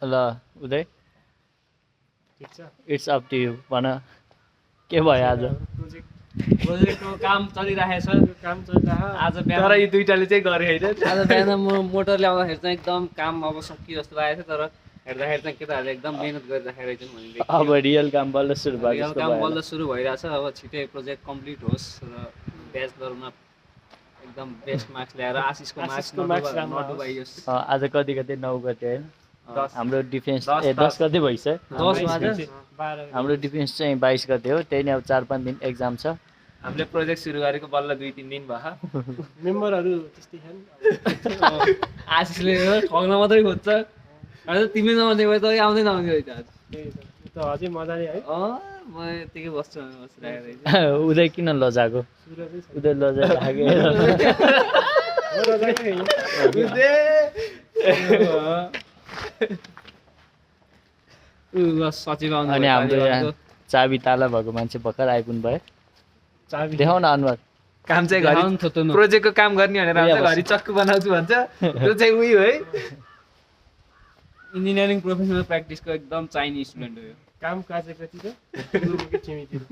ल उदय ठिक छ इट्स अप टु यु भन के भयो आज प्रोजेक्टको काम चलिरहेछ काम चलिरह आज तर बिहान यी दुईटाले चाहिँ गरे होइन आज बिहान म मोटर ल्याउँदाखेरि चाहिँ एकदम काम अब सकियो जस्तो लागेको थियो तर हेर्दाखेरि चाहिँ केटाहरूले एकदम मिहिनेत गरिराखेको रहेछन् भन्ने अब रियल काम बल्ल सुरु भयो रियल जस्तो काम भयो बल्ल सुरु भइरहेछ अब छिटै प्रोजेक्ट कम्प्लिट होस् र ब्याचलरमा एकदम बेस्ट मार्क्स ल्याएर आशिषको मार्क्स आशिषको marks राम्रो नडुबाइयोस् आज कति गते 9 गते होइन दस। हाम्रो डिफेन्स 10 10 गते भइसक्यो 10 मा आज 12 हाम्रो डिफेन्स चाहिँ 22 गते हो त्यही नै अब 4-5 दिन एक्जाम छ हामीले प्रोजेक्ट सुरु गरेको बल्ल 2-3 दिन भयो मेम्बरहरू त्यस्तै छन् आशिषले ठग्न मात्रै खोज्छ अझ तिमी नआउने भए त आउँदै नआउने भए त आज त्यही त यो त अझै मजाले है म यतिकै बस्छु बसिरहेको रहेछ उदय किन लजाको सुरजै छ उदय लजा लाग्यो म रजाकै होइन। सचिव आउनु अनि हाम्रो यहाँ चाबी ताला भएको मान्छे भर्खर आइपुग्नु भयो चाबी देखाउ न अनुहार काम चाहिँ घरि प्रोजेक्टको काम गर्ने भनेर आउँछ घरि चक्कु बनाउँछु भन्छ त्यो चाहिँ उयो है इन्जिनियरिङ प्रोफेसनल प्र्याक्टिसको एकदम चाहिने स्टुडेन्ट हो यो काम काज कति त छिमेकीहरू